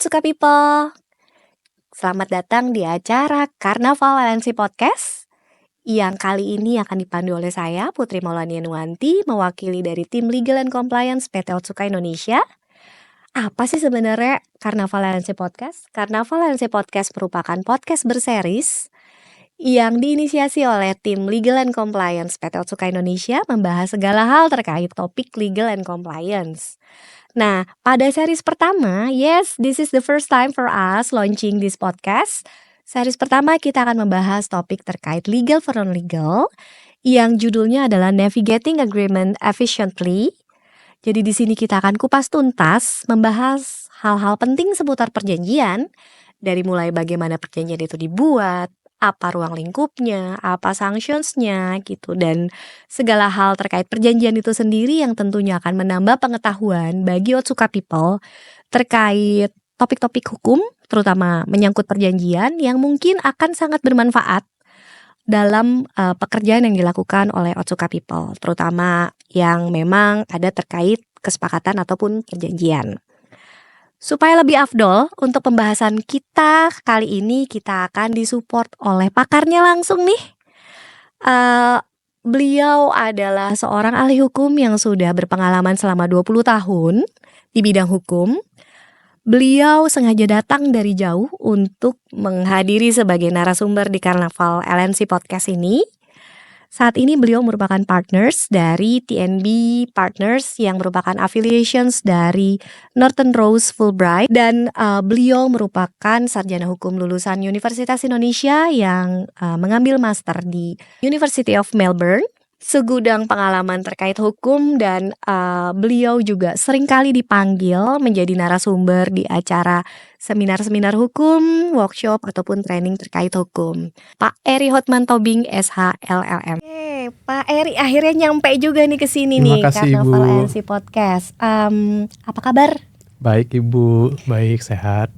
Otsuka People, selamat datang di acara Karnaval LNC Podcast yang kali ini akan dipandu oleh saya, Putri Maulania Nuanti, mewakili dari tim Legal and Compliance PT Otsuka Indonesia. Apa sih sebenarnya Karnaval LNC Podcast? Karnaval LNC Podcast merupakan podcast berseris yang diinisiasi oleh tim Legal and Compliance PT Otsuka Indonesia, membahas segala hal terkait topik legal and compliance. Nah, pada series pertama, yes, this is the first time for us launching this podcast. Series pertama kita akan membahas topik terkait legal for non-legal yang judulnya adalah Navigating Agreement Efficiently. Jadi di sini kita akan kupas tuntas membahas hal-hal penting seputar perjanjian, dari mulai bagaimana perjanjian itu dibuat, apa ruang lingkupnya, apa sanctionsnya gitu, dan segala hal terkait perjanjian itu sendiri yang tentunya akan menambah pengetahuan bagi Otsuka People terkait topik-topik hukum, terutama menyangkut perjanjian yang mungkin akan sangat bermanfaat dalam pekerjaan yang dilakukan oleh Otsuka People, terutama yang memang ada terkait kesepakatan ataupun perjanjian. Supaya lebih afdol untuk pembahasan kita kali ini, kita akan disupport oleh pakarnya langsung nih. Beliau adalah seorang ahli hukum yang sudah berpengalaman selama 20 tahun di bidang hukum. Beliau sengaja datang dari jauh untuk menghadiri sebagai narasumber di Karnaval LNC Podcast ini. Saat ini beliau merupakan partners dari TNB Partners yang merupakan affiliations dari Norton Rose Fulbright, dan beliau merupakan sarjana hukum lulusan Universitas Indonesia yang mengambil master di University of Melbourne. Segudang pengalaman terkait hukum, dan beliau juga seringkali dipanggil menjadi narasumber di acara seminar-seminar hukum, workshop, ataupun training terkait hukum. Pak Eri Hotman Tobing, SH LLM. Pak Eri akhirnya nyampe juga nih ke sini nih, Karnaval LNC Podcast. Apa kabar? Baik Ibu, baik, sehat.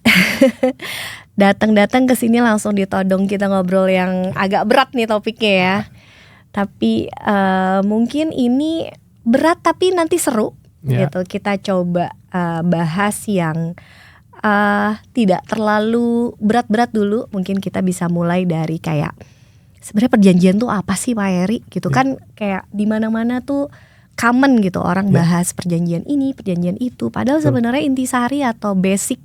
Datang-datang ke sini langsung ditodong kita ngobrol yang agak berat nih topiknya ya. Tapi mungkin ini berat tapi nanti seru gitu. Kita coba bahas yang tidak terlalu berat-berat dulu. Mungkin kita bisa mulai dari kayak sebenarnya perjanjian tuh apa sih Pak Eri gitu kan, kayak di mana-mana tuh common gitu orang bahas perjanjian ini, perjanjian itu. Padahal sebenarnya intisari atau basic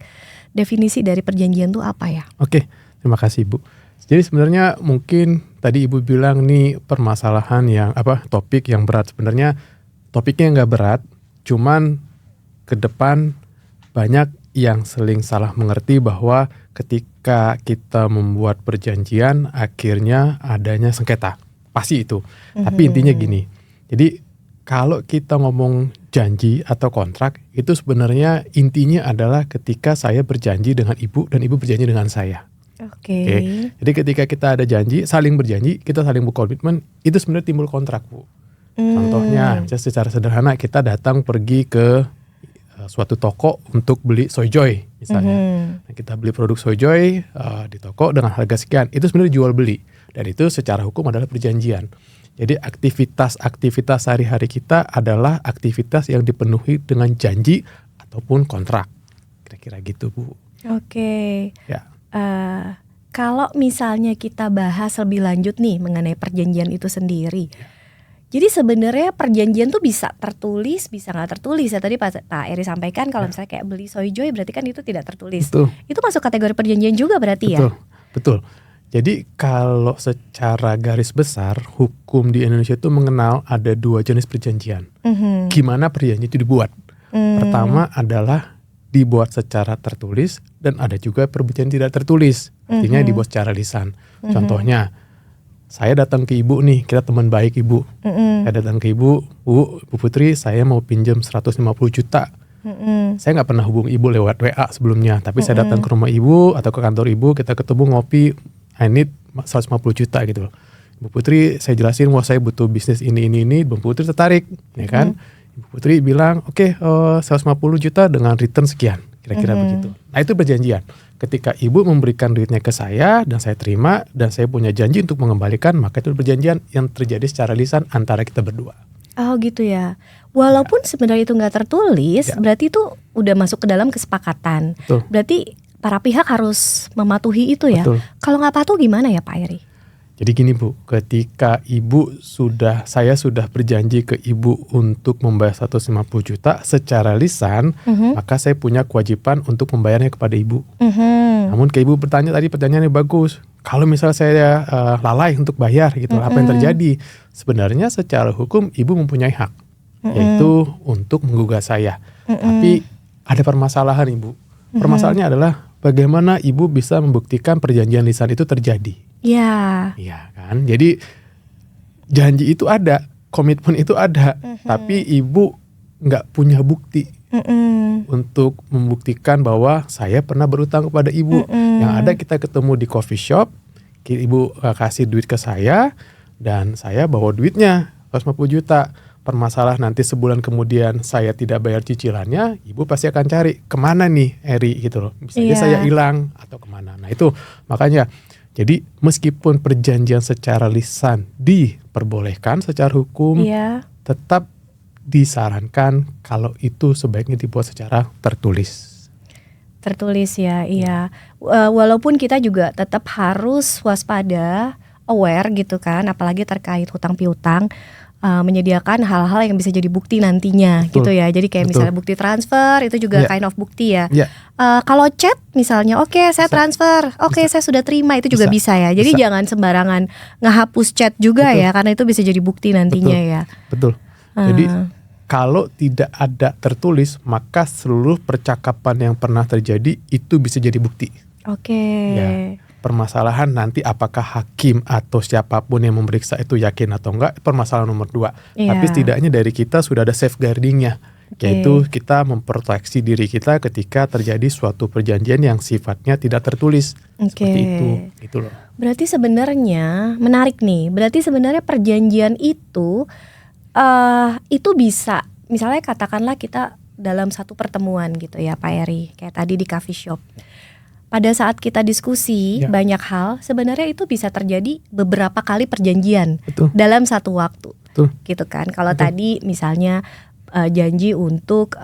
definisi dari perjanjian tuh apa ya? Oke, terima kasih Ibu. Jadi sebenarnya mungkin tadi Ibu bilang nih permasalahan yang topik yang berat. Sebenarnya topiknya nggak berat, cuman ke depan banyak yang sering salah mengerti bahwa ketika kita membuat perjanjian akhirnya adanya sengketa. Pasti itu. Tapi intinya gini. Jadi kalau kita ngomong janji atau kontrak, itu sebenarnya intinya adalah ketika saya berjanji dengan Ibu dan Ibu berjanji dengan saya. Oke. Jadi ketika kita ada janji, saling berjanji, kita saling berkomitmen, itu sebenarnya timbul kontrak, Bu. Contohnya, secara sederhana kita datang pergi ke suatu toko untuk beli Soyjoy misalnya. Nah, kita beli produk Soyjoy di toko dengan harga sekian, itu sebenarnya jual beli. Dan itu secara hukum adalah perjanjian. Jadi aktivitas sehari-hari kita adalah aktivitas yang dipenuhi dengan janji ataupun kontrak. Kira-kira gitu, Bu. Oke. Ya. Kalau misalnya kita bahas lebih lanjut nih mengenai perjanjian itu sendiri. Jadi sebenarnya perjanjian tuh bisa tertulis, bisa nggak tertulis ya. Tadi Pak Eri sampaikan kalau misalnya kayak beli Soyjoy berarti kan itu tidak tertulis. Betul. Itu masuk kategori perjanjian juga berarti ya? Betul. Jadi kalau secara garis besar hukum di Indonesia itu mengenal ada 2 jenis perjanjian. Gimana perjanjian itu dibuat? Pertama adalah dibuat secara tertulis, dan ada juga perjanjian tidak tertulis. Artinya dibuat secara lisan. Contohnya, saya datang ke Ibu nih, kita teman baik Ibu. Saya datang ke Ibu Putri, saya mau pinjam 150 juta. Saya gak pernah hubung Ibu lewat WA sebelumnya, tapi saya datang ke rumah Ibu atau ke kantor Ibu, kita ketemu ngopi, I need 150 juta gitu loh. Ibu Putri, saya jelasin, wah saya butuh bisnis ini. Ibu Putri tertarik, ya kan? Ibu Putri bilang, oke, 150 juta dengan return sekian, kira-kira begitu. Nah itu perjanjian. Ketika Ibu memberikan duitnya ke saya dan saya terima dan saya punya janji untuk mengembalikan, maka itu perjanjian yang terjadi secara lisan antara kita berdua. Oh gitu ya. Walaupun sebenarnya itu nggak tertulis, Ya. berarti itu udah masuk ke dalam kesepakatan. Betul. Berarti para pihak harus mematuhi itu ya. Betul. Kalau nggak patuh gimana ya Pak Eri? Jadi gini Bu, ketika saya sudah berjanji ke Ibu untuk membayar 150 juta secara lisan, maka saya punya kewajiban untuk membayarnya kepada Ibu. Namun ke Ibu bertanya tadi pertanyaannya bagus. Kalau misalnya saya lalai untuk bayar gitu, apa yang terjadi? Sebenarnya secara hukum Ibu mempunyai hak, yaitu untuk menggugat saya. Tapi ada permasalahan Ibu. Permasalahannya adalah bagaimana Ibu bisa membuktikan perjanjian lisan itu terjadi. Ya. Iya kan, jadi janji itu ada, komitmen itu ada, tapi Ibu nggak punya bukti untuk membuktikan bahwa saya pernah berutang kepada Ibu. Yang ada kita ketemu di coffee shop, Ibu kasih duit ke saya, dan saya bawa duitnya 150 juta. Permasalahan nanti sebulan kemudian saya tidak bayar cicilannya, Ibu pasti akan cari kemana nih Eri gitu loh. Bisa aja saya hilang atau kemana. Nah itu makanya. Jadi meskipun perjanjian secara lisan diperbolehkan secara hukum, tetap disarankan kalau itu sebaiknya dibuat secara tertulis. Tertulis ya, iya. Walaupun kita juga tetap harus waspada, aware gitu kan, apalagi terkait hutang piutang. Menyediakan hal-hal yang bisa jadi bukti nantinya. Betul. Gitu ya. Jadi kayak misalnya bukti transfer itu juga kind of bukti ya. Kalau chat misalnya, oke, saya transfer, oke, saya sudah terima, itu juga bisa ya. Jadi jangan sembarangan ngehapus chat juga ya, karena itu bisa jadi bukti nantinya ya. Betul. Jadi kalau tidak ada tertulis, maka seluruh percakapan yang pernah terjadi itu bisa jadi bukti. Oke. Ya. Permasalahan nanti apakah hakim atau siapapun yang memeriksa itu yakin atau enggak, permasalahan nomor 2. Tapi setidaknya dari kita sudah ada safeguardingnya, yaitu kita memproteksi diri kita ketika terjadi suatu perjanjian yang sifatnya tidak tertulis. Seperti itu, gitu loh. Berarti sebenarnya menarik nih. Berarti sebenarnya perjanjian itu bisa, misalnya katakanlah kita dalam satu pertemuan gitu ya Pak Eri, kayak tadi di coffee shop. Pada saat kita diskusi banyak hal, sebenarnya itu bisa terjadi beberapa kali perjanjian dalam satu waktu, gitu kan. Kalau tadi misalnya janji untuk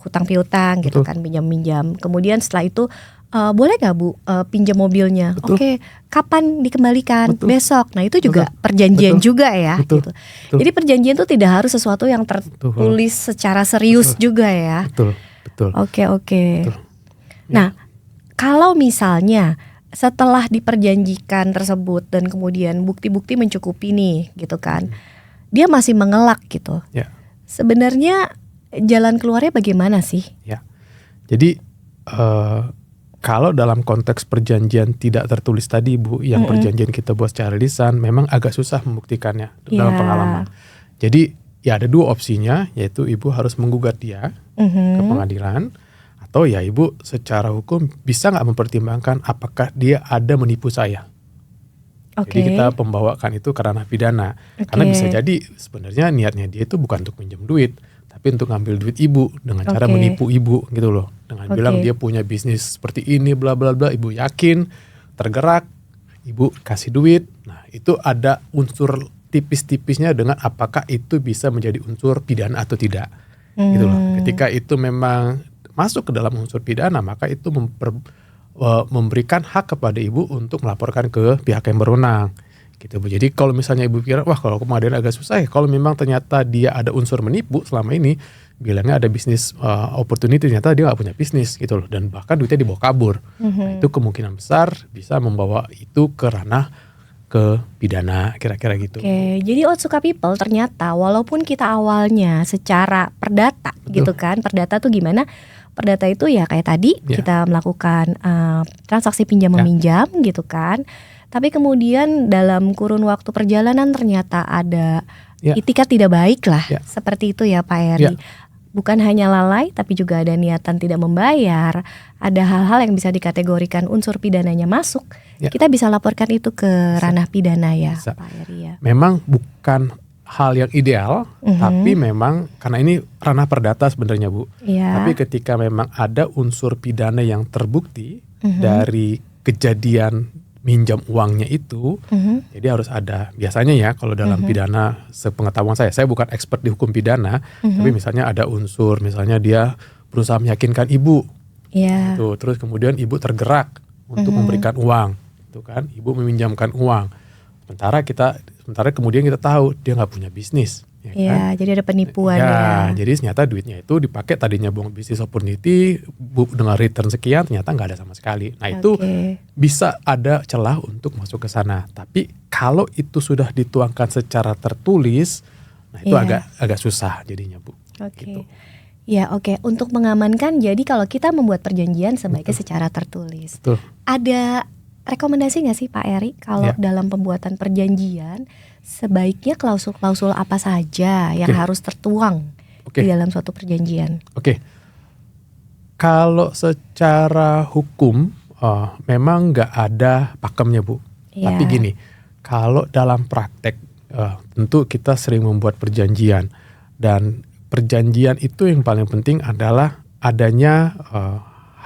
hutang piutang, gitu kan, pinjam-minjam. Kemudian setelah itu boleh nggak Bu pinjam mobilnya? Oke, kapan dikembalikan? Besok. Nah itu juga perjanjian juga ya. Gitu. Jadi perjanjian itu tidak harus sesuatu yang tertulis secara serius juga ya. Betul. Oke. Nah. Kalau misalnya setelah diperjanjikan tersebut dan kemudian bukti-bukti mencukupi nih gitu kan, dia masih mengelak gitu. Sebenarnya jalan keluarnya bagaimana sih? Ya, jadi kalau dalam konteks perjanjian tidak tertulis tadi Bu, yang perjanjian kita buat secara lisan, memang agak susah membuktikannya dalam pengalaman. Jadi ya ada 2 opsinya, yaitu Ibu harus menggugat dia ke pengadilan. Atau ya Ibu secara hukum bisa nggak mempertimbangkan apakah dia ada menipu saya. Jadi kita membawakan itu ke ranah pidana. Karena bisa jadi sebenarnya niatnya dia itu bukan untuk pinjam duit, tapi untuk ngambil duit Ibu dengan cara menipu Ibu gitu loh. Dengan bilang dia punya bisnis seperti ini bla bla bla, Ibu yakin, tergerak, Ibu kasih duit. Nah itu ada unsur tipis-tipisnya dengan apakah itu bisa menjadi unsur pidana atau tidak. Gitu loh. Ketika itu memang masuk ke dalam unsur pidana, maka itu memberikan hak kepada Ibu untuk melaporkan ke pihak yang berwenang gitu Bu. Jadi kalau misalnya Ibu pikir wah kalau pengadilan agak susah ya, kalau memang ternyata dia ada unsur menipu selama ini, bilangnya ada bisnis opportunity, ternyata dia gak punya bisnis gitu loh, dan bahkan duitnya dibawa kabur. Nah itu kemungkinan besar bisa membawa itu ke ranah ke pidana, kira-kira gitu. Jadi Otsuka People ternyata walaupun kita awalnya secara perdata gitu kan, perdata tuh gimana? Perdata itu ya kayak tadi kita melakukan transaksi pinjam meminjam gitu kan. Tapi kemudian dalam kurun waktu perjalanan ternyata ada itikat tidak baik lah, seperti itu ya Pak Eri. Bukan hanya lalai tapi juga ada niatan tidak membayar. Ada hal-hal yang bisa dikategorikan unsur pidananya masuk. Kita bisa laporkan itu ke ranah pidana ya Pak Eri ya. Memang bukan hal yang ideal, tapi memang karena ini ranah perdata sebenarnya Bu. Tapi ketika memang ada unsur pidana yang terbukti dari kejadian minjam uangnya itu, jadi harus ada biasanya ya kalau dalam pidana sepengetahuan saya bukan expert di hukum pidana, tapi misalnya ada unsur misalnya dia berusaha meyakinkan ibu, gitu, terus kemudian ibu tergerak untuk memberikan uang, itu kan, ibu meminjamkan uang, sementara kemudian kita tahu dia nggak punya bisnis. Ya, jadi ada penipuan Jadi ternyata duitnya itu dipakai tadinya buat business opportunity dengan return sekian, ternyata nggak ada sama sekali. Nah itu bisa ada celah untuk masuk ke sana. Tapi kalau itu sudah dituangkan secara tertulis, nah itu agak susah jadinya, Bu. Gitu. Ya, untuk mengamankan, jadi kalau kita membuat perjanjian sebaiknya secara tertulis. Betul. Ada rekomendasi nggak sih Pak Eri kalau dalam pembuatan perjanjian sebaiknya klausul-klausul apa saja yang harus tertuang di dalam suatu perjanjian? Kalau secara hukum memang nggak ada pakemnya, Bu. Tapi gini, kalau dalam praktek tentu kita sering membuat perjanjian, dan perjanjian itu yang paling penting adalah adanya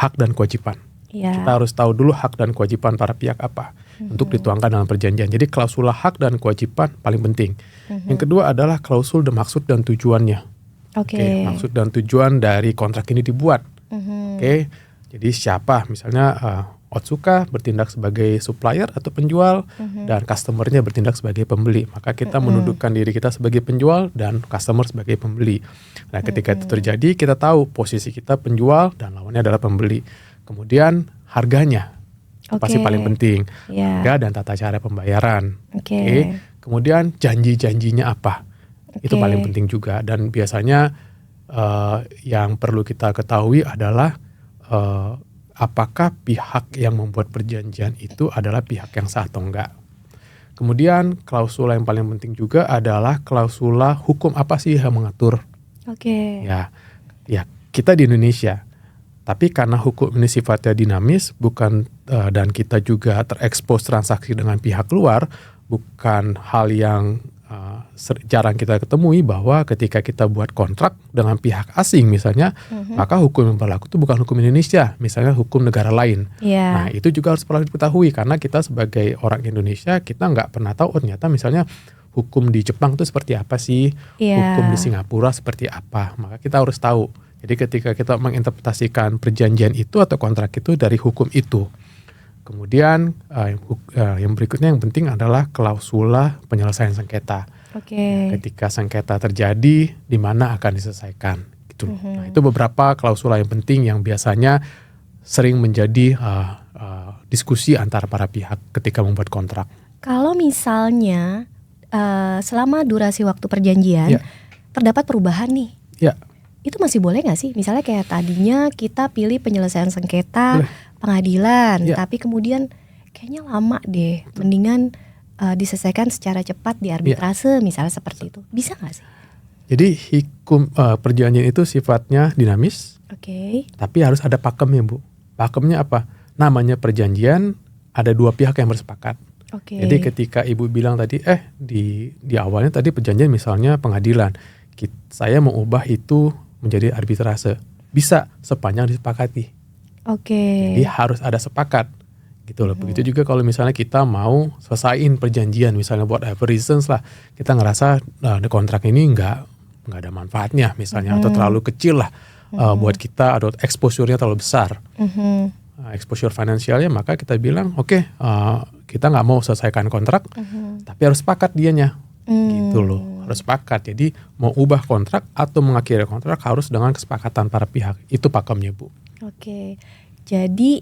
hak dan kewajiban. Kita harus tahu dulu hak dan kewajiban para pihak apa untuk dituangkan dalam perjanjian. Jadi klausul hak dan kewajiban paling penting. Yang kedua adalah klausul maksud dan tujuannya. Maksud dan tujuan dari kontrak ini dibuat. Jadi siapa misalnya Otsuka bertindak sebagai supplier atau penjual dan customernya bertindak sebagai pembeli. Maka kita menundukkan diri kita sebagai penjual dan customer sebagai pembeli. Nah ketika itu terjadi kita tahu posisi kita penjual dan lawannya adalah pembeli. Kemudian harganya pasti paling penting, harga dan tata cara pembayaran. Kemudian janji-janjinya apa, itu paling penting juga. Dan biasanya yang perlu kita ketahui adalah apakah pihak yang membuat perjanjian itu adalah pihak yang sah atau enggak. Kemudian klausula yang paling penting juga adalah klausula hukum apa sih yang mengatur. Ya kita di Indonesia. Tapi karena hukum ini sifatnya dinamis, dan kita juga terekspos transaksi dengan pihak luar, bukan hal yang jarang kita ketemui bahwa ketika kita buat kontrak dengan pihak asing misalnya, maka hukum yang berlaku itu bukan hukum Indonesia, misalnya hukum negara lain. Nah itu juga harus perlu diketahui karena kita sebagai orang Indonesia kita nggak pernah tahu ternyata misalnya hukum di Jepang itu seperti apa sih, hukum di Singapura seperti apa, maka kita harus tahu. Jadi ketika kita menginterpretasikan perjanjian itu atau kontrak itu dari hukum itu. Kemudian yang berikutnya yang penting adalah klausula penyelesaian sengketa. Ketika sengketa terjadi, di mana akan diselesaikan. Gitu. Nah, itu beberapa klausula yang penting yang biasanya sering menjadi diskusi antara para pihak ketika membuat kontrak. Kalau misalnya selama durasi waktu perjanjian terdapat perubahan nih. Itu masih boleh gak sih? Misalnya kayak tadinya kita pilih penyelesaian sengketa pengadilan, tapi kemudian kayaknya lama deh, mendingan diselesaikan secara cepat di arbitrase misalnya seperti itu. Bisa gak sih? Jadi hukum perjanjian itu sifatnya dinamis, tapi harus ada pakemnya, Bu. Pakemnya apa? Namanya perjanjian, ada dua pihak yang bersepakat. Jadi ketika Ibu bilang tadi, di awalnya tadi perjanjian misalnya pengadilan, saya mau ubah itu menjadi arbitrase, bisa sepanjang disepakati. Jadi harus ada sepakat, gitu loh. Begitu juga kalau misalnya kita mau selesaiin perjanjian, misalnya buat reasons lah, kita ngerasa kontrak ini nggak ada manfaatnya, misalnya atau terlalu kecil lah buat kita, atau exposure-nya terlalu besar, exposure finansialnya, maka kita bilang kita nggak mau selesaikan kontrak, tapi harus sepakat dianya, gitu loh. Harus sepakat. Jadi mau ubah kontrak atau mengakhiri kontrak harus dengan kesepakatan para pihak. Itu pakemnya, Bu. Jadi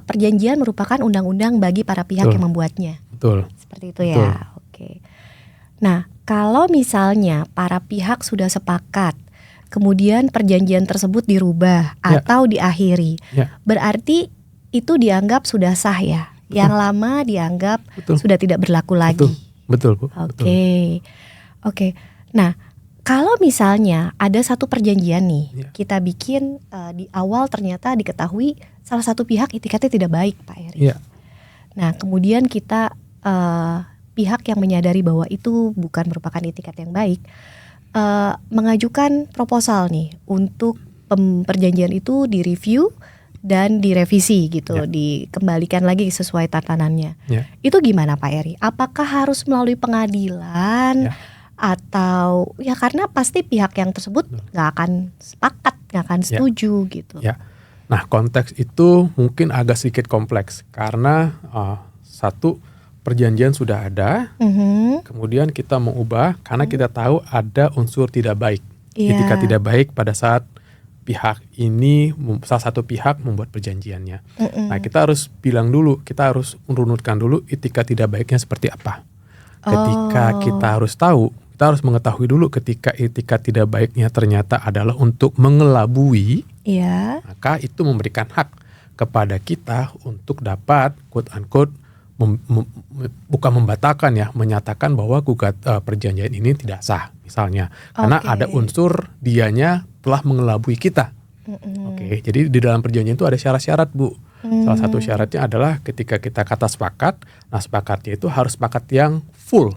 perjanjian merupakan undang-undang bagi para pihak yang membuatnya. Seperti itu ya. Nah, kalau misalnya para pihak sudah sepakat, kemudian perjanjian tersebut dirubah atau diakhiri, berarti itu dianggap sudah sah ya. Yang lama dianggap sudah tidak berlaku lagi. Betul, Bu. Nah, kalau misalnya ada satu perjanjian nih, kita bikin di awal ternyata diketahui salah satu pihak itikadnya tidak baik, Pak Eri. Nah, kemudian kita pihak yang menyadari bahwa itu bukan merupakan itikat yang baik, mengajukan proposal nih untuk perjanjian itu direview dan direvisi gitu, Ya. dikembalikan lagi sesuai tatanannya. Ya. Itu gimana Pak Eri? Apakah harus melalui pengadilan Ya. atau ya karena pasti pihak yang tersebut nggak akan sepakat, nggak akan setuju gitu. Ya. Nah, konteks itu mungkin agak sedikit kompleks karena satu, perjanjian sudah ada, kemudian kita mau ubah karena kita tahu ada unsur tidak baik. Etika tidak baik pada saat pihak ini, salah satu pihak membuat perjanjiannya. Nah, kita harus bilang dulu, kita harus merunutkan dulu etika tidak baiknya seperti apa. Ketika kita harus tahu, kita harus mengetahui dulu ketika etika tidak baiknya ternyata adalah untuk mengelabui, maka itu memberikan hak kepada kita untuk dapat quote unquote bukan membatalkan ya, menyatakan bahwa perjanjian ini tidak sah misalnya, karena ada unsur dianya telah mengelabui kita. Oke, jadi di dalam perjanjian itu ada syarat-syarat, Bu. Salah satu syaratnya adalah ketika kita kata sepakat, nah sepakatnya itu harus sepakat yang full.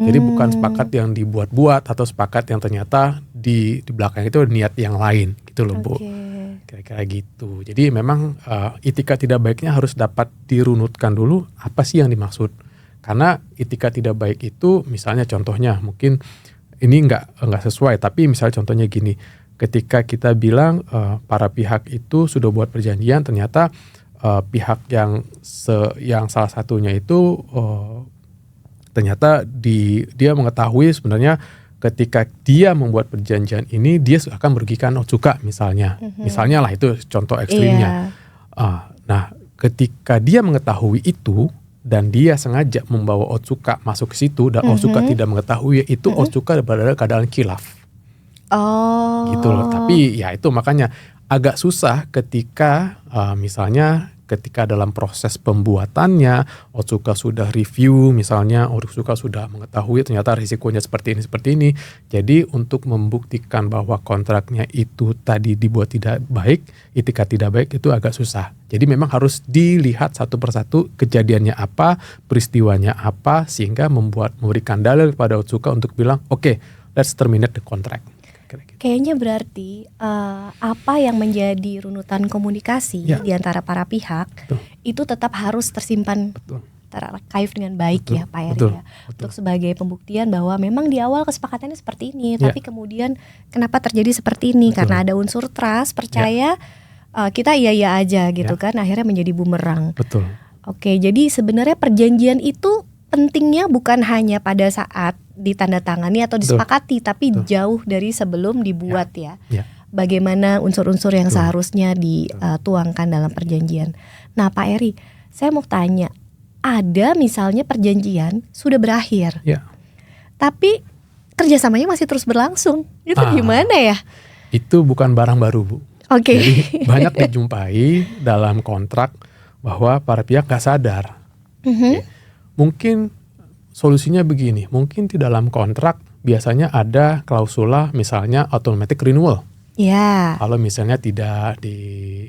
Jadi bukan sepakat yang dibuat-buat atau sepakat yang ternyata di belakang itu ada niat yang lain gitu loh, Bu. Kira-kira gitu. Jadi memang etika tidak baiknya harus dapat dirunutkan dulu apa sih yang dimaksud. Karena etika tidak baik itu misalnya contohnya mungkin ini nggak sesuai, tapi misalnya contohnya gini, ketika kita bilang para pihak itu sudah buat perjanjian, ternyata pihak yang salah satunya itu ternyata dia mengetahui sebenarnya ketika dia membuat perjanjian ini dia akan merugikan Otsuka misalnya, misalnya lah itu contoh ekstrimnya. Nah, ketika dia mengetahui itu dan dia sengaja membawa Otsuka masuk ke situ dan Otsuka tidak mengetahui itu, Otsuka berada dalam keadaan khilaf. Gitu loh. Tapi ya itu makanya agak susah ketika misalnya ketika dalam proses pembuatannya Otsuka sudah review misalnya, Otsuka sudah mengetahui ternyata risikonya seperti ini. Jadi untuk membuktikan bahwa kontraknya itu tadi dibuat tidak baik, etika tidak baik, itu agak susah. Jadi memang harus dilihat satu persatu kejadiannya apa, peristiwanya apa, sehingga memberikan dalil kepada Otsuka untuk bilang oke, let's terminate the contract. Kayaknya berarti apa yang menjadi runutan komunikasi di antara para pihak itu tetap harus tersimpan, terarchive dengan baik ya Pak Eri ya. Untuk sebagai pembuktian bahwa memang di awal kesepakatannya seperti ini, tapi kemudian kenapa terjadi seperti ini, karena ada unsur trust, percaya, kita iya aja gitu kan, akhirnya menjadi bumerang. Oke, jadi sebenarnya perjanjian itu pentingnya bukan hanya pada saat ditandatangani atau disepakati, tapi jauh dari sebelum dibuat ya. Bagaimana unsur-unsur yang seharusnya dituangkan dalam perjanjian. Nah Pak Eri, saya mau tanya, ada misalnya perjanjian sudah berakhir, tapi kerjasamanya masih terus berlangsung, itu gimana ya? Itu bukan barang baru, Bu. Jadi banyak dijumpai dalam kontrak bahwa para pihak gak sadar. Mungkin solusinya begini, mungkin di dalam kontrak biasanya ada klausula misalnya automatic renewal. Kalau misalnya tidak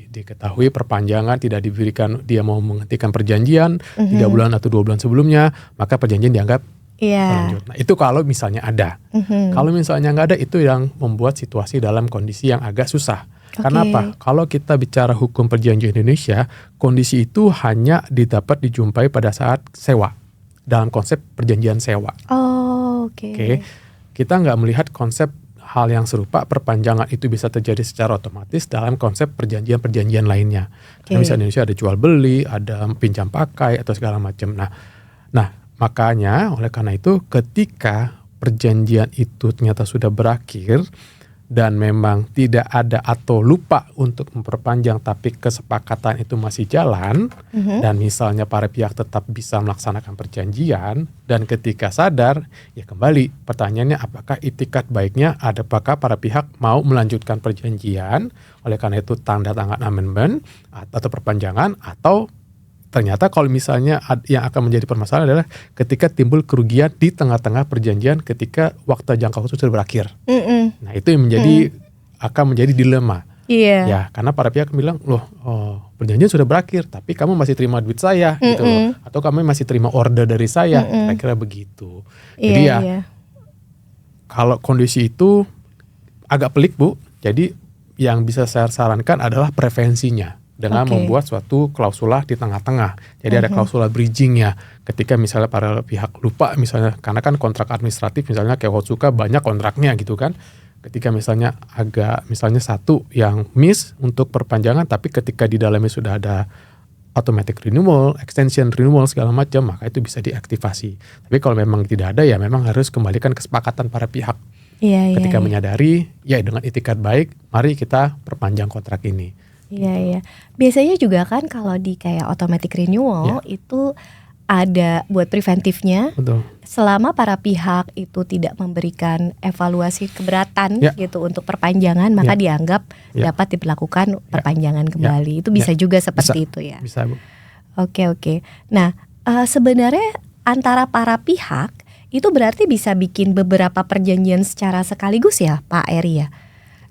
diketahui perpanjangan, tidak diberikan, dia mau menghentikan perjanjian 3 bulan atau 2 bulan sebelumnya, maka perjanjian dianggap berlanjut. Nah itu kalau misalnya ada. Kalau misalnya nggak ada, itu yang membuat situasi dalam kondisi yang agak susah. Karena apa? Kalau kita bicara hukum perjanjian Indonesia, kondisi itu hanya dapat dijumpai pada saat sewa, dalam konsep perjanjian sewa. Kita nggak melihat konsep hal yang serupa, perpanjangan itu bisa terjadi secara otomatis dalam konsep perjanjian-perjanjian lainnya. Karena misalnya Indonesia ada jual beli, ada pinjam pakai atau segala macam. Nah makanya oleh karena itu ketika perjanjian itu ternyata sudah berakhir dan memang tidak ada atau lupa untuk memperpanjang tapi kesepakatan itu masih jalan, dan misalnya para pihak tetap bisa melaksanakan perjanjian, dan ketika sadar ya kembali pertanyaannya apakah itikat baiknya, apakah para pihak mau melanjutkan perjanjian, oleh karena itu tanda tangan amendment atau perpanjangan, atau ternyata kalau misalnya yang akan menjadi permasalahan adalah ketika timbul kerugian di tengah-tengah perjanjian ketika waktu jangka waktu sudah berakhir. Nah itu yang akan menjadi dilema. Ya, karena para pihak bilang, loh perjanjian sudah berakhir, tapi kamu masih terima duit saya gitu loh, atau kamu masih terima order dari saya, kira-kira begitu. Jadi kalau kondisi itu agak pelik, Bu. Jadi yang bisa saya sarankan adalah prevensinya. dengan Oke. membuat suatu klausula di tengah-tengah. Jadi ada klausula bridgingnya. Ketika misalnya para pihak lupa misalnya, karena kan kontrak administratif misalnya kayak Otsuka banyak kontraknya gitu kan. Ketika misalnya misalnya satu yang miss untuk perpanjangan, tapi ketika di dalamnya sudah ada automatic renewal, extension renewal segala macam, maka itu bisa diaktifasi. Tapi kalau memang tidak ada ya memang harus kembalikan kesepakatan para pihak. Iya, Ketika iya. menyadari, ya dengan itikat baik, mari kita perpanjang kontrak ini. Iya, iya. Biasanya juga kan kalau di kayak automatic renewal itu ada buat preventifnya. Betul. Selama para pihak itu tidak memberikan evaluasi keberatan Ya. gitu untuk perpanjangan, maka dianggap dapat diberlakukan perpanjangan kembali. Itu bisa juga seperti itu ya. Bisa, Bu. Oke. Nah, sebenarnya antara para pihak itu berarti bisa bikin beberapa perjanjian secara sekaligus ya, Pak Eri ya.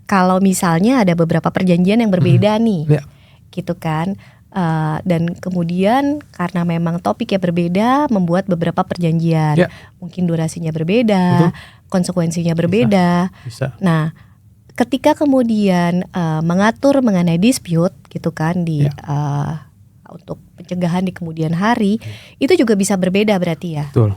Kalau misalnya ada beberapa perjanjian yang berbeda nih, Ya. gitu kan. Dan kemudian karena memang topiknya berbeda, membuat beberapa perjanjian. Ya. Mungkin durasinya berbeda, konsekuensinya berbeda. Bisa. Nah, ketika kemudian mengatur mengenai dispute gitu kan di untuk pencegahan di kemudian hari, itu juga bisa berbeda berarti ya. Betul.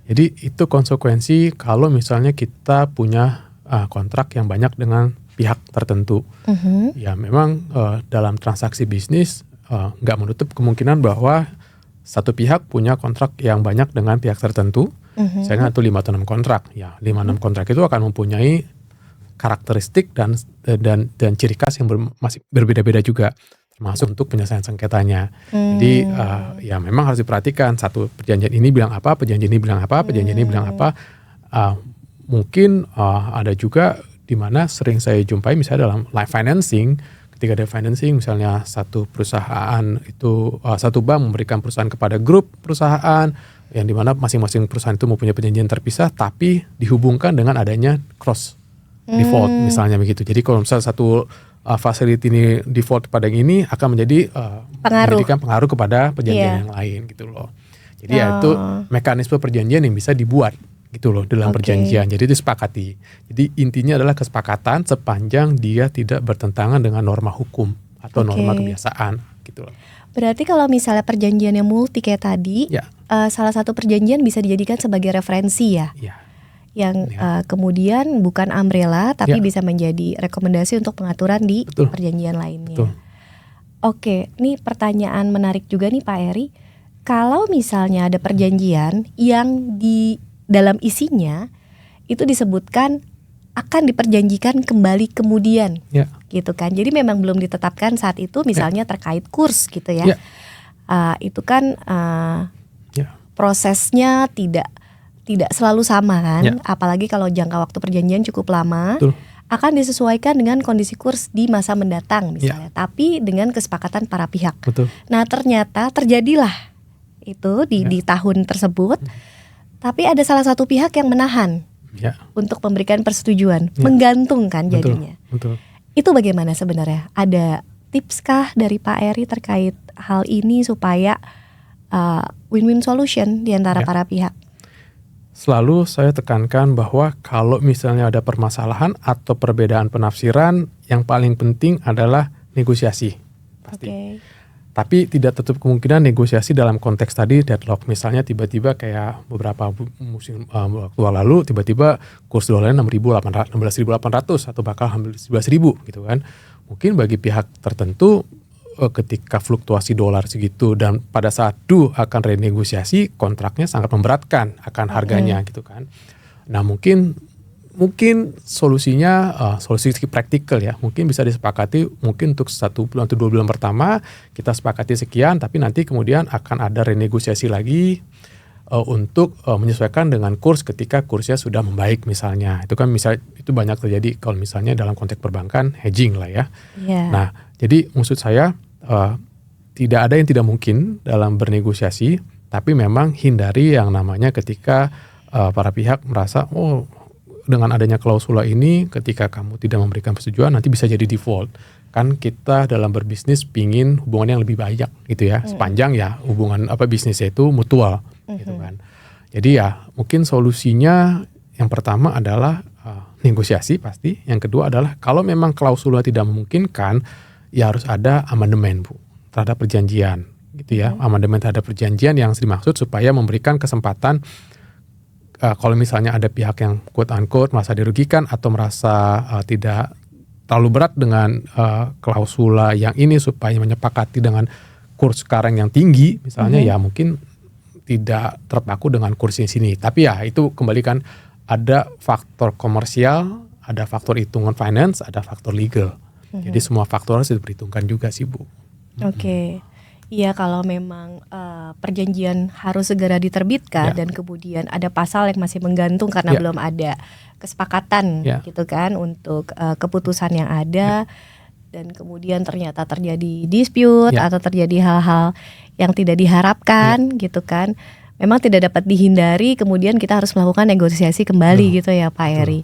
Jadi itu konsekuensi kalau misalnya kita punya kontrak yang banyak dengan pihak tertentu. Ya memang dalam transaksi bisnis nggak menutup kemungkinan bahwa satu pihak punya kontrak yang banyak dengan pihak tertentu. Misalnya itu 5 atau 6 kontrak. Ya 5-6 kontrak itu akan mempunyai karakteristik dan ciri khas yang masih berbeda-beda juga, termasuk untuk penyelesaian sengketanya. Jadi ya memang harus diperhatikan, satu perjanjian ini bilang apa, perjanjian ini bilang apa, perjanjian ini bilang apa. Mungkin ada juga di mana sering saya jumpai misalnya dalam live financing, ketika ada financing misalnya satu perusahaan itu satu bank memberikan perusahaan kepada grup perusahaan yang di mana masing-masing perusahaan itu mempunyai perjanjian terpisah, tapi dihubungkan dengan adanya cross default misalnya begitu. Jadi kalau misalnya satu facility ini default pada yang ini akan menjadi memberikan pengaruh kepada perjanjian yang lain gitu loh. Jadi ya itu mekanisme perjanjian yang bisa dibuat gitu loh dalam perjanjian. Jadi disepakati. Jadi intinya adalah kesepakatan sepanjang dia tidak bertentangan dengan norma hukum atau norma kebiasaan gitu loh. Berarti kalau misalnya perjanjian yang multi kayak tadi, salah satu perjanjian bisa dijadikan sebagai referensi ya. Yang kemudian bukan umbrella tapi bisa menjadi rekomendasi untuk pengaturan di perjanjian lainnya. Oke, ini pertanyaan menarik juga nih Pak Eri. Kalau misalnya ada perjanjian yang di dalam isinya itu disebutkan akan diperjanjikan kembali kemudian, gitu kan. Jadi memang belum ditetapkan saat itu, misalnya terkait kurs gitu ya. Itu kan prosesnya tidak selalu sama kan, apalagi kalau jangka waktu perjanjian cukup lama. Akan disesuaikan dengan kondisi kurs di masa mendatang misalnya, tapi dengan kesepakatan para pihak. Nah ternyata terjadilah itu di tahun tersebut. Tapi ada salah satu pihak yang menahan untuk memberikan persetujuan, menggantungkan jadinya. Itu bagaimana sebenarnya? Ada tips kah dari Pak Eri terkait hal ini supaya win-win solution di antara para pihak? Selalu saya tekankan bahwa kalau misalnya ada permasalahan atau perbedaan penafsiran, yang paling penting adalah negosiasi. Pasti. Tapi tidak tertutup kemungkinan negosiasi dalam konteks tadi deadlock. Misalnya tiba-tiba kayak beberapa musim waktu lalu tiba-tiba kurs dolarnya 16.800 atau bakal hampir 11.000 gitu kan. Mungkin bagi pihak tertentu ketika fluktuasi dolar segitu dan pada saat akan renegosiasi, kontraknya sangat memberatkan akan harganya gitu kan. Nah mungkin solusinya solusi praktikal ya, mungkin bisa disepakati mungkin untuk 1 bulan atau 2 bulan pertama kita sepakati sekian, tapi nanti kemudian akan ada renegosiasi lagi untuk menyesuaikan dengan kurs ketika kursnya sudah membaik misalnya. Itu kan itu banyak terjadi kalau misalnya dalam konteks perbankan hedging lah ya. Nah jadi maksud saya tidak ada yang tidak mungkin dalam bernegosiasi, tapi memang hindari yang namanya ketika para pihak merasa dengan adanya klausula ini, ketika kamu tidak memberikan persetujuan nanti bisa jadi default. Kan kita dalam berbisnis pingin hubungan yang lebih banyak gitu ya, sepanjang ya hubungan bisnisnya itu mutual gitu kan. Jadi ya mungkin solusinya yang pertama adalah negosiasi pasti. Yang kedua adalah kalau memang klausula tidak memungkinkan, ya harus ada amandemen Bu terhadap perjanjian gitu ya. Amandemen terhadap perjanjian yang dimaksud supaya memberikan kesempatan kalau misalnya ada pihak yang quote unquote merasa dirugikan atau merasa tidak terlalu berat dengan klausula yang ini supaya menyepakati dengan kurs sekarang yang tinggi misalnya, ya mungkin tidak terpaku dengan kurs di sini. Tapi ya itu kembali kan ada faktor komersial, ada faktor hitungan finance, ada faktor legal. Jadi semua faktor harus diperhitungkan juga sih Bu. Oke. Iya, kalau memang perjanjian harus segera diterbitkan Ya. dan kemudian ada pasal yang masih menggantung karena Ya. belum ada kesepakatan Ya. gitu kan untuk keputusan yang ada, dan kemudian ternyata terjadi dispute Ya. atau terjadi hal-hal yang tidak diharapkan gitu kan. Memang tidak dapat dihindari, kemudian kita harus melakukan negosiasi kembali gitu ya Pak Eri.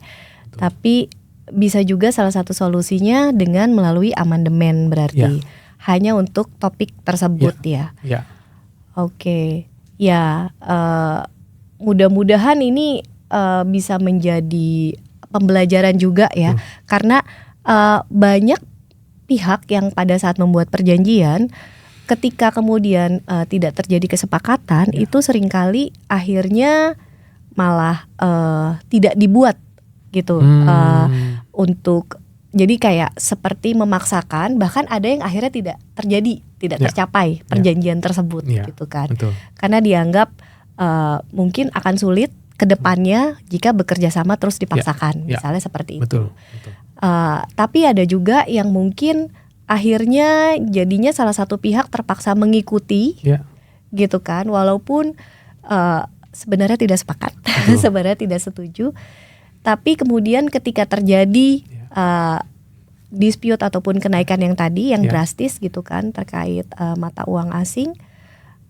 Tapi bisa juga salah satu solusinya dengan melalui amandemen berarti. Hanya untuk topik tersebut ya. Ya. Oke. Ya, mudah-mudahan ini bisa menjadi pembelajaran juga ya. Karena banyak pihak yang pada saat membuat perjanjian, ketika kemudian tidak terjadi kesepakatan, itu seringkali akhirnya malah tidak dibuat gitu. Untuk jadi kayak seperti memaksakan, bahkan ada yang akhirnya tidak terjadi, tidak tercapai perjanjian tersebut gitu kan. Betul. Karena dianggap mungkin akan sulit ke depannya jika bekerja sama terus dipaksakan, misalnya seperti itu. Betul. Tapi ada juga yang mungkin akhirnya jadinya salah satu pihak terpaksa mengikuti, gitu kan, walaupun sebenarnya tidak sepakat, sebenarnya tidak setuju. Tapi kemudian ketika terjadi dispute ataupun kenaikan yang tadi yang drastis gitu kan terkait mata uang asing,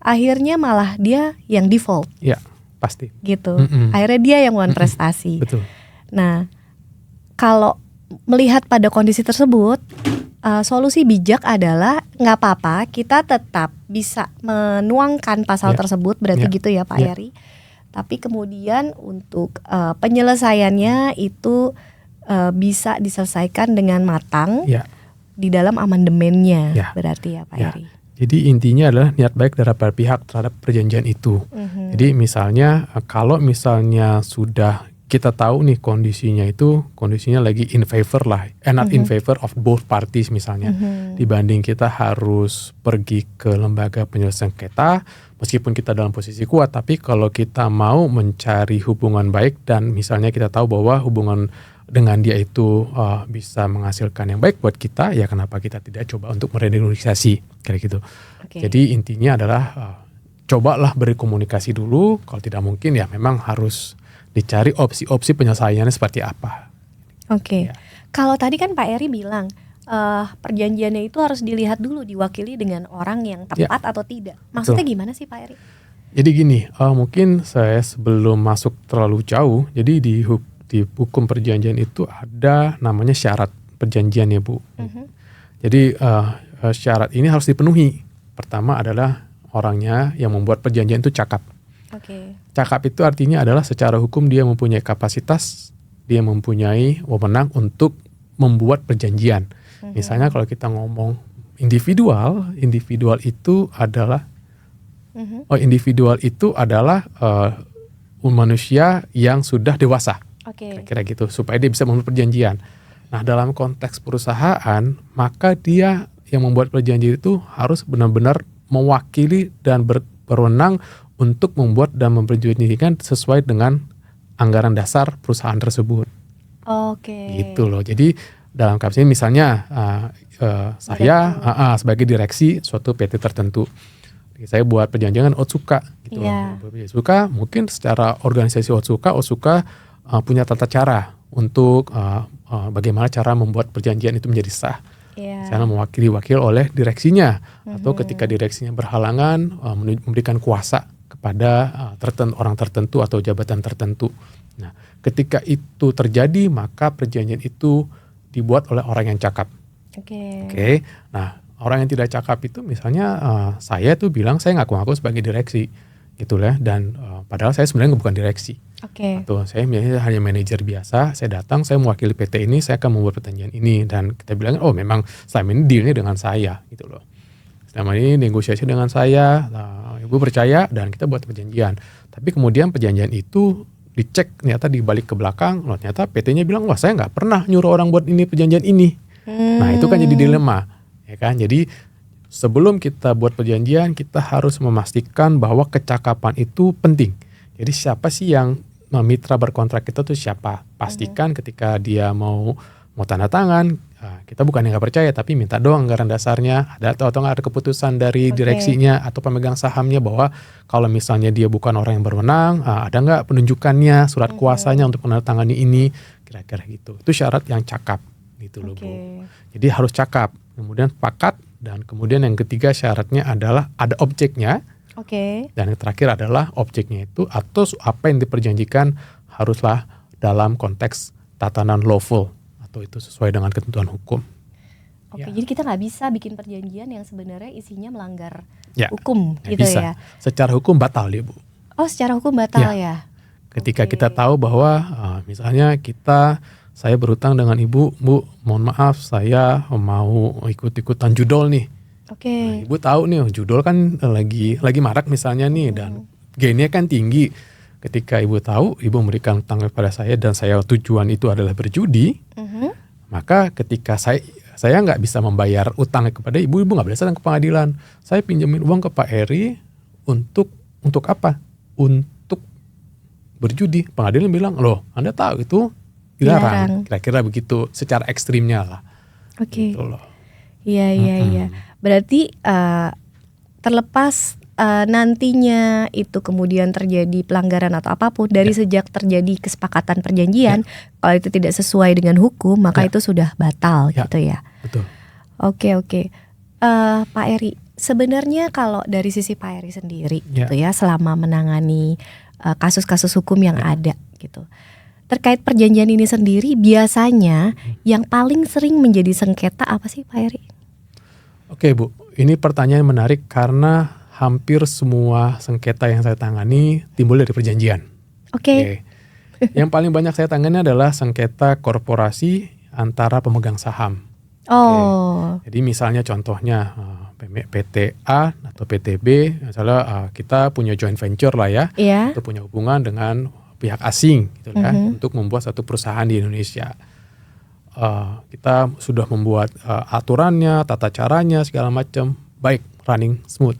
akhirnya malah dia yang default. Ya, pasti. Gitu. Akhirnya dia yang won prestasi. Betul. Nah, kalau melihat pada kondisi tersebut, solusi bijak adalah nggak apa-apa, kita tetap bisa menuangkan pasal tersebut, berarti gitu ya Pak Eri. Tapi kemudian untuk penyelesaiannya itu bisa diselesaikan dengan matang di dalam amandemennya, berarti ya Pak Eri. Jadi intinya adalah niat baik dari para pihak terhadap perjanjian itu. Jadi misalnya kalau misalnya sudah kita tahu nih kondisinya lagi in favor lah, not in favor of both parties misalnya, dibanding kita harus pergi ke lembaga penyelesaian sengketa, meskipun kita dalam posisi kuat, tapi kalau kita mau mencari hubungan baik dan misalnya kita tahu bahwa hubungan dengan dia itu bisa menghasilkan yang baik buat kita, ya kenapa kita tidak coba untuk merenegosiasi kayak gitu. Jadi intinya adalah cobalah berkomunikasi dulu, kalau tidak mungkin ya memang harus dicari opsi-opsi penyelesaiannya seperti apa. Kalau tadi kan Pak Eri bilang perjanjiannya itu harus dilihat dulu diwakili dengan orang yang tepat atau tidak. Maksudnya gimana sih Pak Eri? Jadi gini, mungkin saya sebelum masuk terlalu jauh, jadi di hukum perjanjian itu ada namanya syarat perjanjian ya Bu. Jadi syarat ini harus dipenuhi. Pertama adalah orangnya yang membuat perjanjian itu cakap. Cakap itu artinya adalah secara hukum dia mempunyai kapasitas, dia mempunyai wewenang untuk membuat perjanjian. Misalnya kalau kita ngomong individual itu adalah manusia yang sudah dewasa. Kira-kira gitu, supaya dia bisa membuat perjanjian. Nah, dalam konteks perusahaan, maka dia yang membuat perjanjian itu harus benar-benar mewakili dan berwenang untuk membuat dan memperjuangkan sesuai dengan anggaran dasar perusahaan tersebut. Gitu loh. Jadi dalam kasus ini misalnya saya sebagai direksi suatu PT tertentu, saya buat perjanjian dengan Otsuka gitu loh. Otsuka mungkin secara organisasi Otsuka punya tata cara untuk bagaimana cara membuat perjanjian itu menjadi sah. Saya mewakili oleh direksinya, atau ketika direksinya berhalangan memberikan kuasa kepada orang tertentu atau jabatan tertentu. Nah, ketika itu terjadi, maka perjanjian itu dibuat oleh orang yang cakap. Nah, orang yang tidak cakap itu misalnya saya tuh bilang saya ngaku-ngaku sebagai direksi, gitu lah. Dan padahal saya sebenarnya bukan direksi. Oke. Atau saya misalnya hanya manajer biasa, saya datang, saya mewakili PT ini, saya akan membuat perjanjian ini, dan kita bilang, oh memang selama ini dealnya dengan saya gitu loh. Selama ini negosiasi dengan saya, ibu percaya dan kita buat perjanjian. Tapi kemudian perjanjian itu dicek ternyata dibalik ke belakang, loh ternyata PT-nya bilang, wah saya nggak pernah nyuruh orang buat ini perjanjian ini. Nah itu kan jadi dilema, ya kan. Jadi sebelum kita buat perjanjian, kita harus memastikan bahwa kecakapan itu penting. Jadi siapa sih yang mitra berkontrak kita tuh siapa? Pastikan ketika dia mau tanda tangan, kita bukan yang nggak percaya, tapi minta doang anggaran dasarnya, atau nggak ada keputusan dari direksinya atau pemegang sahamnya bahwa kalau misalnya dia bukan orang yang berwenang, ada nggak penunjukannya, surat kuasanya untuk menandatangani ini, kira-kira gitu. Itu syarat yang cakap gitu loh Bu. Jadi harus cakap, kemudian sepakat, dan kemudian yang ketiga syaratnya adalah ada objeknya. Dan yang terakhir adalah objeknya itu atau apa yang diperjanjikan haruslah dalam konteks tatanan lawful atau itu sesuai dengan ketentuan hukum. Jadi kita nggak bisa bikin perjanjian yang sebenarnya isinya melanggar Ya, hukum nggak gitu bisa. ya. Secara hukum batal dia Bu. Oh secara hukum batal ya. Ketika kita tahu bahwa misalnya saya berutang dengan ibu, Bu, mohon maaf saya mau ikut-ikutan judol nih. Nah, ibu tahu nih judol kan lagi marak misalnya nih, dan gainnya kan tinggi. Ketika ibu tahu, ibu memberikan utang kepada saya dan saya tujuan itu adalah berjudi, maka ketika saya nggak bisa membayar utang kepada ibu nggak boleh datang ke pengadilan. Saya pinjemin uang ke Pak Eri untuk apa? Untuk berjudi. Pengadilan bilang, loh Anda tahu itu dilarang. Kira-kira begitu secara ekstrimnya lah. Gitu loh. Iya. Berarti terlepas nantinya itu kemudian terjadi pelanggaran atau apapun dari sejak terjadi kesepakatan perjanjian, kalau itu tidak sesuai dengan hukum maka itu sudah batal gitu ya. Betul. Oke. Pak Eri, sebenarnya kalau dari sisi Pak Eri sendiri gitu ya, selama menangani kasus-kasus hukum yang ada gitu, terkait perjanjian ini sendiri biasanya yang paling sering menjadi sengketa apa sih Pak Eri? Oke Bu, ini pertanyaan menarik karena hampir semua sengketa yang saya tangani timbul dari perjanjian. Oke. Yang paling banyak saya tangani adalah sengketa korporasi antara pemegang saham. Jadi misalnya contohnya PT A atau PT B, misalnya kita punya joint venture lah ya, atau punya hubungan dengan pihak asing gitu kan, untuk membuat satu perusahaan di Indonesia. Kita sudah membuat aturannya, tata caranya segala macam baik, running smooth.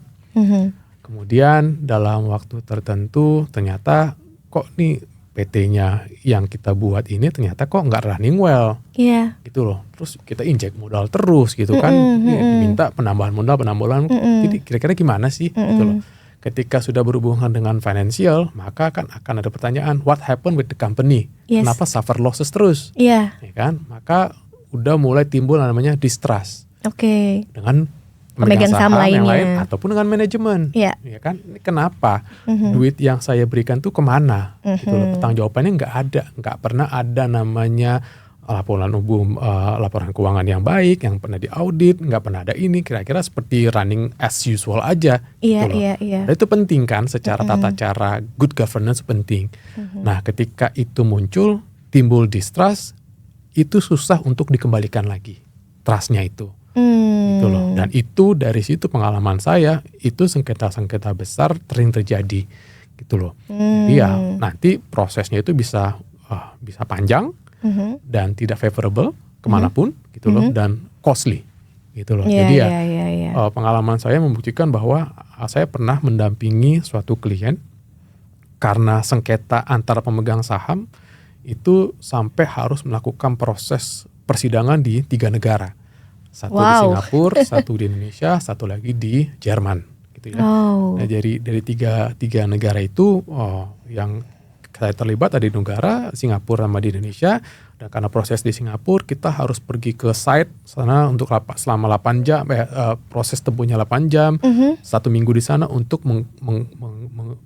Kemudian dalam waktu tertentu ternyata kok nih PT-nya yang kita buat ini ternyata kok nggak running well, gitu loh. Terus kita injek modal terus gitu kan, diminta penambahan modal, jadi kira-kira gimana sih, gitu loh. Ketika sudah berhubungan dengan financial, maka akan ada pertanyaan, what happened with the company? Kenapa suffer losses terus? Ya kan? Maka udah mulai timbul namanya distrust. Dengan pemegang saham yang lain ataupun dengan manajemen. Ya kan? Ini kenapa duit yang saya berikan tuh kemana? Gitu loh. Pertanggungjawabannya nggak ada, nggak pernah ada namanya laporan umum, laporan keuangan yang baik, yang pernah diaudit, nggak pernah ada ini, kira-kira seperti running as usual aja. Gitu loh. Nah, itu penting kan, secara tata cara good governance penting. Nah, ketika itu muncul, timbul distrust, itu susah untuk dikembalikan lagi trustnya itu. Gitu loh. Dan itu dari situ pengalaman saya, itu sengketa-sengketa besar sering terjadi, gitu loh. Jadi ya nanti prosesnya itu bisa panjang. Dan tidak favorable kemanapun gitu loh, dan costly gitu loh. Jadi pengalaman saya membuktikan bahwa saya pernah mendampingi suatu klien karena sengketa antara pemegang saham itu sampai harus melakukan proses persidangan di 3 negara. Satu di Singapura, satu di Indonesia, satu lagi di Jerman gitu ya. Nah, dari tiga negara itu yang saya terlibat ada di negara Singapura sama di Indonesia, dan karena proses di Singapura kita harus pergi ke site sana untuk selama 8 jam, proses tempuhnya 8 jam, 1 minggu di sana untuk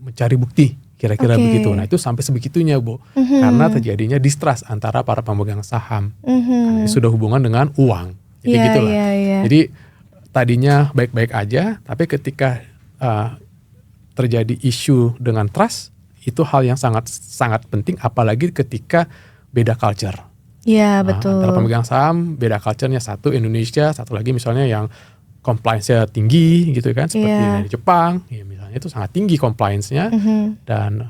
mencari bukti, kira-kira begitu. Nah itu sampai sebegitunya Bu, karena terjadinya distrust antara para pemegang saham, karena sudah hubungan dengan uang, jadi gitulah. Jadi tadinya baik-baik aja, tapi ketika terjadi isu dengan trust, itu hal yang sangat penting, apalagi ketika beda culture. Iya, Nah, betul. antara pemegang saham beda culture-nya, satu Indonesia, satu lagi misalnya yang compliance-nya tinggi gitu kan, seperti Iya. dari Jepang, ya misalnya itu sangat tinggi compliance-nya, dan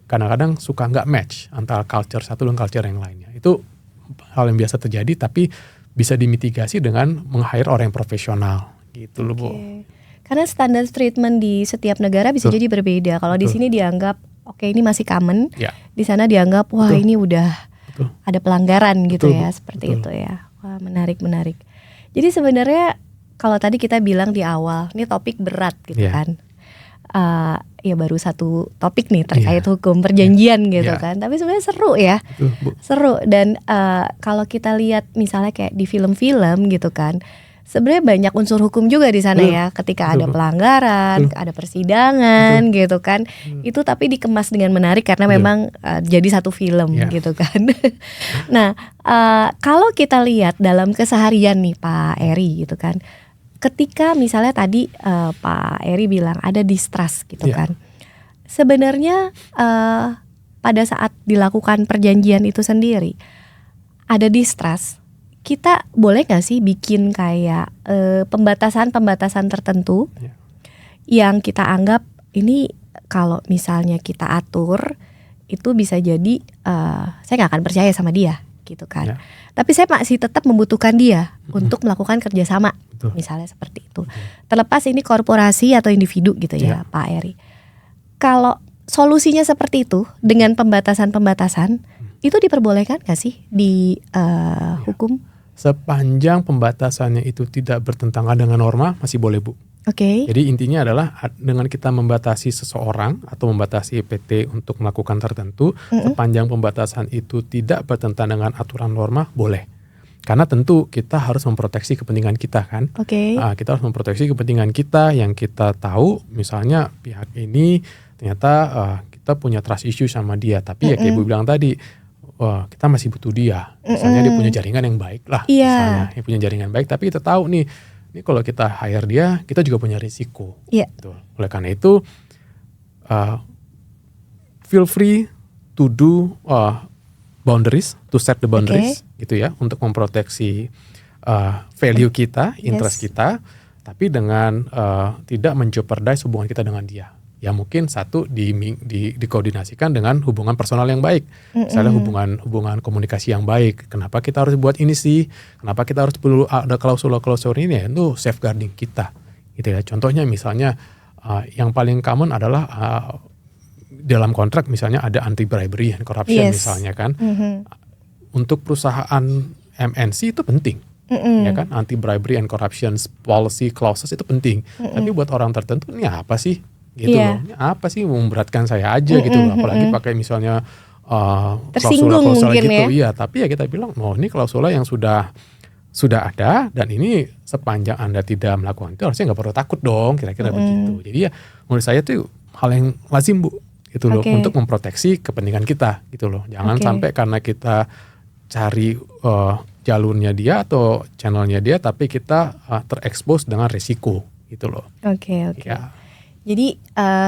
kadang-kadang suka nggak match antara culture satu dan culture yang lainnya. Itu hal yang biasa terjadi, tapi bisa dimitigasi dengan meng-hire orang yang profesional gitu loh, Bu. Oke. Karena standar treatment di setiap negara bisa Betul. jadi berbeda. Kalau di Betul. sini dianggap oke ini masih common, Ya, di sana dianggap wah Betul. ini udah betul. ada pelanggaran gitu Betul, ya, Bu. seperti Betul. itu ya. Wah, menarik. Jadi sebenarnya kalau tadi kita bilang di awal, ini topik berat gitu Iya. kan. Ya baru satu topik nih terkait Iya. hukum perjanjian gitu Iya. kan. Tapi sebenarnya seru ya. Betul, Bu. Seru. Dan kalau kita lihat misalnya kayak di film-film gitu kan, sebenarnya banyak unsur hukum juga di sana Betul. ya. Ketika Betul, ada Bu. pelanggaran, Betul. ada persidangan gitu kan. Itu tapi dikemas dengan menarik karena Betul. memang jadi satu film Ya. gitu kan. Nah, kalau kita lihat dalam keseharian nih Pak Eri gitu kan, ketika misalnya tadi Pak Eri bilang ada distrust gitu Ya. kan, sebenarnya pada saat dilakukan perjanjian itu sendiri ada distrust, kita boleh nggak sih bikin kayak pembatasan tertentu Ya. yang kita anggap ini kalau misalnya kita atur itu bisa jadi saya nggak akan percaya sama dia gitu kan. Ya. Tapi saya masih tetap membutuhkan dia untuk melakukan kerjasama, Betul. misalnya seperti itu. Terlepas ini korporasi atau individu gitu ya, Pak Eri. Kalau solusinya seperti itu dengan pembatasan itu diperbolehkan nggak sih di hukum? Sepanjang pembatasannya itu tidak bertentangan dengan norma, masih boleh, Bu. Oke. Jadi intinya adalah dengan kita membatasi seseorang atau membatasi PT untuk melakukan tertentu, sepanjang pembatasan itu tidak bertentangan dengan aturan norma, boleh. Karena tentu kita harus memproteksi kepentingan kita kan. Oke. Kita harus memproteksi kepentingan kita yang kita tahu, misalnya pihak ini ternyata kita punya trust issue sama dia, tapi ya kayak Ibu bilang tadi, wah kita masih butuh dia. Misalnya dia punya jaringan yang baik lah, Iya. misalnya dia punya jaringan baik, tapi kita tahu nih, ini kalau kita hire dia, kita juga punya risiko. Iya. Gitu. Oleh karena itu, feel free to do boundaries, to set the boundaries, gitu ya, untuk memproteksi value kita, interest kita, tapi dengan tidak menjeopardize hubungan kita dengan dia. Ya mungkin satu dikoordinasikan dengan hubungan personal yang baik, misalnya hubungan komunikasi yang baik. Kenapa kita harus buat ini sih? Kenapa kita harus perlu ada klausul-klausul ini ya? Itu safeguarding kita, gitu ya. Contohnya misalnya yang paling common adalah dalam kontrak misalnya ada anti bribery and corruption misalnya kan. Untuk perusahaan MNC itu penting. Ya kan, anti bribery and corruption policy clauses itu penting. Tapi buat orang tertentu ini apa sih? Gitu loh. Ini apa sih memberatkan saya aja gitu loh. Apalagi pakai misalnya Tersinggung klausula mungkin gitu. ya. Iya, tapi ya kita bilang, "Oh, ini klausula yang sudah ada dan ini sepanjang Anda tidak melakukan itu harusnya nggak perlu takut dong." Kira-kira begitu. Jadi ya menurut saya itu hal yang lazim, Bu. Gitu loh, untuk memproteksi kepentingan kita gitu loh. Jangan sampai karena kita cari jalurnya dia atau channelnya dia, tapi kita terekspos dengan risiko gitu loh. Oke. Ya. Jadi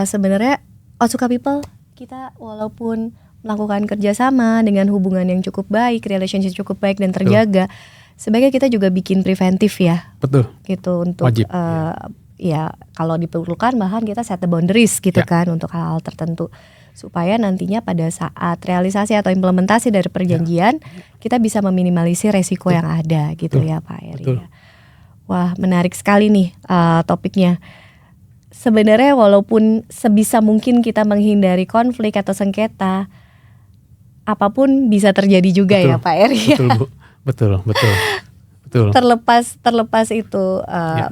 sebenarnya Otsuka People kita walaupun melakukan kerjasama dengan hubungan yang cukup baik, relationship cukup baik dan terjaga, sebaiknya kita juga bikin preventif ya. Betul. Gitu untuk Wajib. Ya kalau diperlukan bahkan kita set the boundaries gitu kan untuk hal-hal tertentu supaya nantinya pada saat realisasi atau implementasi dari perjanjian kita bisa meminimalisir resiko yang ada gitu ya Pak Eri. Wah menarik sekali nih topiknya. Sebenarnya walaupun sebisa mungkin kita menghindari konflik atau sengketa, apapun bisa terjadi juga ya Pak Eri. Betul, Bu. Betul. Terlepas itu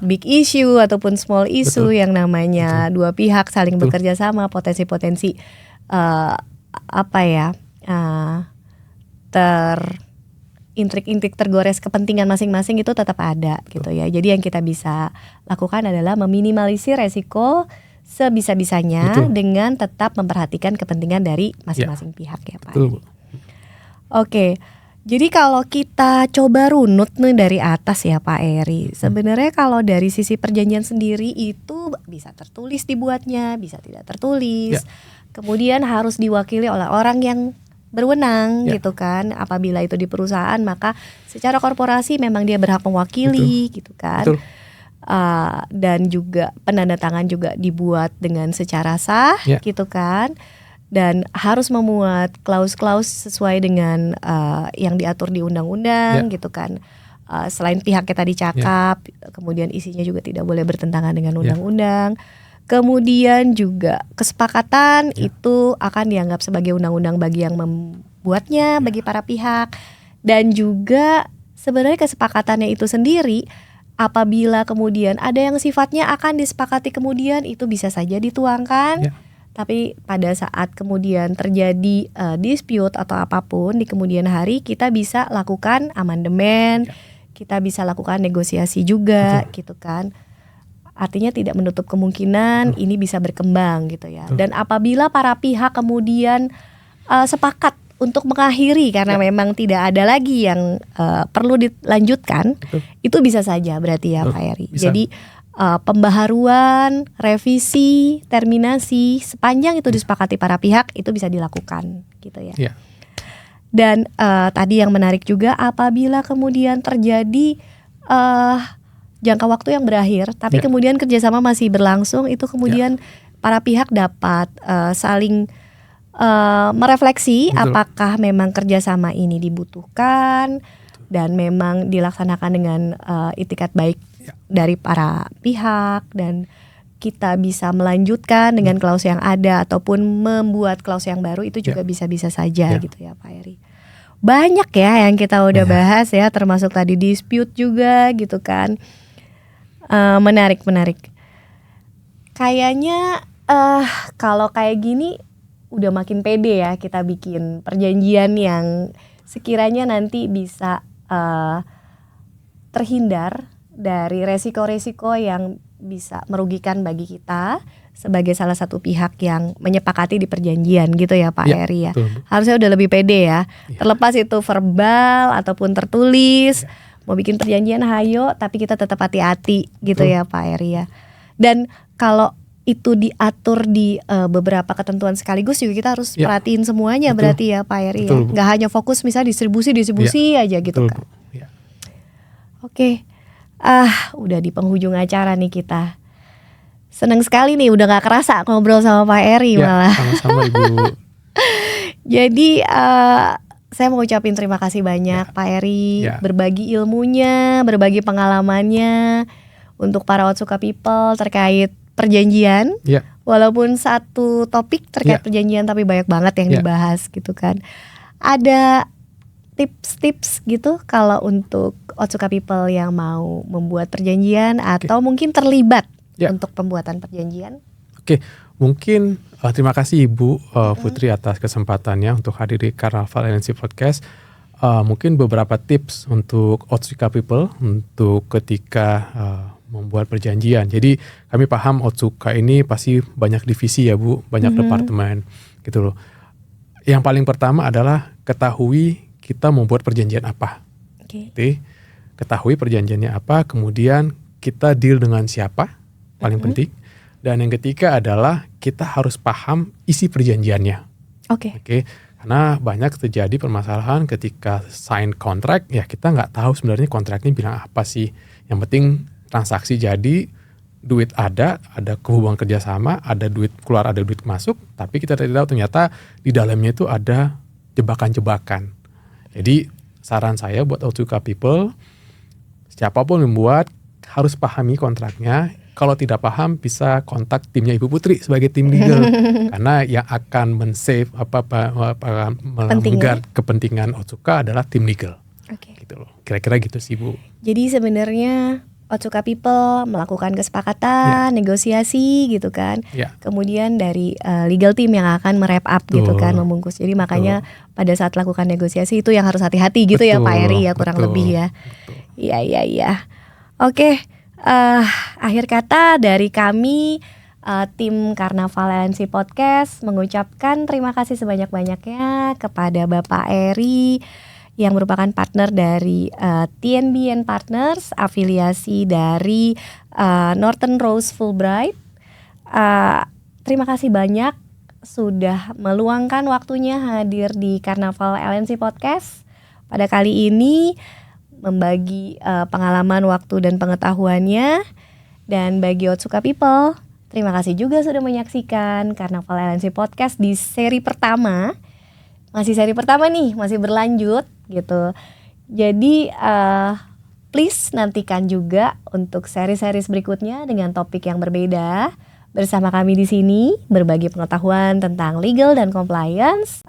big issue ataupun small issue yang namanya dua pihak saling bekerja sama, potensi-potensi intrik-intrik tergores kepentingan masing-masing itu tetap ada gitu ya. Jadi yang kita bisa lakukan adalah meminimalisir resiko sebisa-bisanya dengan tetap memperhatikan kepentingan dari masing-masing pihak ya Pak. Betul, Bu. Oke. Jadi kalau kita coba runut nih dari atas ya Pak Eri, sebenarnya kalau dari sisi perjanjian sendiri itu bisa tertulis dibuatnya, bisa tidak tertulis. Ya. Kemudian harus diwakili oleh orang yang berwenang Ya. gitu kan. Apabila itu di perusahaan maka secara korporasi memang dia berhak mewakili gitu kan. Betul. Dan juga penandatangan juga dibuat dengan secara sah Ya. gitu kan. Dan harus memuat klaus-klaus sesuai dengan yang diatur di undang-undang gitu kan. Selain pihaknya tadi cakap, kemudian isinya juga tidak boleh bertentangan dengan undang-undang. Kemudian juga kesepakatan itu akan dianggap sebagai undang-undang bagi yang membuatnya, bagi para pihak. Dan juga sebenarnya kesepakatannya itu sendiri apabila kemudian ada yang sifatnya akan disepakati kemudian itu bisa saja dituangkan. Tapi pada saat kemudian terjadi dispute atau apapun di kemudian hari kita bisa lakukan amandemen, kita bisa lakukan negosiasi juga gitu kan. Artinya tidak menutup kemungkinan ini bisa berkembang gitu ya. Dan apabila para pihak kemudian sepakat untuk mengakhiri karena memang tidak ada lagi yang perlu dilanjutkan, itu bisa saja berarti ya Pak Eri. Jadi pembaharuan, revisi, terminasi sepanjang itu disepakati para pihak itu bisa dilakukan gitu ya. Dan tadi yang menarik juga apabila kemudian terjadi jangka waktu yang berakhir tapi kemudian kerjasama masih berlangsung itu kemudian para pihak dapat saling merefleksi apakah memang kerjasama ini dibutuhkan dan memang dilaksanakan dengan itikat baik dari para pihak dan kita bisa melanjutkan dengan klaus yang ada ataupun membuat klaus yang baru itu juga bisa-bisa saja gitu ya Pak Eri. Banyak ya yang kita udah bahas ya, termasuk tadi dispute juga gitu kan. Menarik. Kayaknya kalau kayak gini udah makin pede ya kita bikin perjanjian yang sekiranya nanti bisa terhindar dari resiko-resiko yang bisa merugikan bagi kita sebagai salah satu pihak yang menyepakati di perjanjian gitu ya Pak Eri ya. Harusnya udah lebih pede ya. Terlepas itu verbal ataupun tertulis, mau bikin perjanjian hayo tapi kita tetap hati-hati gitu ya Pak Eri ya. Dan kalau itu diatur di beberapa ketentuan sekaligus juga kita harus perhatiin semuanya berarti ya Pak Eri ya. Gak hanya fokus misalnya distribusi aja gitu kan. Oke. Udah di penghujung acara nih kita. Seneng sekali nih udah gak kerasa ngobrol sama Pak Eri malah. Sama-sama Ibu. Jadi saya mau ucapin terima kasih banyak Pak Eri berbagi ilmunya, berbagi pengalamannya untuk para Otsuka People terkait perjanjian. Walaupun satu topik terkait perjanjian tapi banyak banget yang dibahas gitu kan. Ada tips-tips gitu kalau untuk Otsuka People yang mau membuat perjanjian atau mungkin terlibat untuk pembuatan perjanjian? Mungkin terima kasih Ibu Putri atas kesempatannya untuk hadir di Carnaval LNC Podcast. Mungkin beberapa tips untuk Otsuka People untuk ketika membuat perjanjian. Jadi kami paham Otsuka ini pasti banyak divisi ya Bu, banyak departemen gitu loh. Yang paling pertama adalah ketahui kita membuat perjanjian apa. Ketahui perjanjiannya apa, kemudian kita deal dengan siapa, paling penting. Dan yang ketiga adalah kita harus paham isi perjanjiannya. Karena banyak terjadi permasalahan ketika sign kontrak, ya kita nggak tahu sebenarnya kontraknya bilang apa sih. Yang penting transaksi jadi, duit ada hubungan kerjasama, ada duit keluar, ada duit masuk, tapi kita tidak tahu ternyata di dalamnya itu ada jebakan-jebakan. Jadi saran saya buat Otsuka People, siapapun membuat harus pahami kontraknya. Kalau tidak paham bisa kontak timnya Ibu Putri sebagai tim legal karena yang akan men-save melanggar kepentingan Otsuka adalah tim legal. Gitu loh. Kira-kira gitu sih Bu. Jadi sebenarnya Otsuka People melakukan kesepakatan, negosiasi gitu kan. Kemudian dari legal team yang akan merep up gitu kan, membungkus. Jadi makanya pada saat lakukan negosiasi itu yang harus hati-hati gitu ya Pak Eri ya kurang lebih ya. Iya. Oke, akhir kata dari kami tim Carnaval LNC Podcast mengucapkan terima kasih sebanyak-banyaknya kepada Bapak Eri yang merupakan partner dari TNB and Partners, afiliasi dari Norton Rose Fulbright. Terima kasih banyak sudah meluangkan waktunya hadir di Karnaval LNC Podcast. Pada kali ini membagi pengalaman, waktu, dan pengetahuannya. Dan bagi Otsuka People, terima kasih juga sudah menyaksikan Karnaval LNC Podcast di seri pertama. Masih seri pertama nih, masih berlanjut gitu. Jadi please nantikan juga untuk seri-seri berikutnya dengan topik yang berbeda. Bersama kami di sini berbagi pengetahuan tentang legal dan compliance.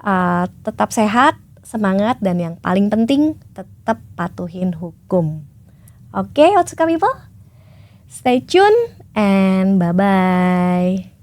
Tetap sehat, semangat, dan yang paling penting tetap patuhin hukum. Oke, Otsuka People, stay tune and bye-bye.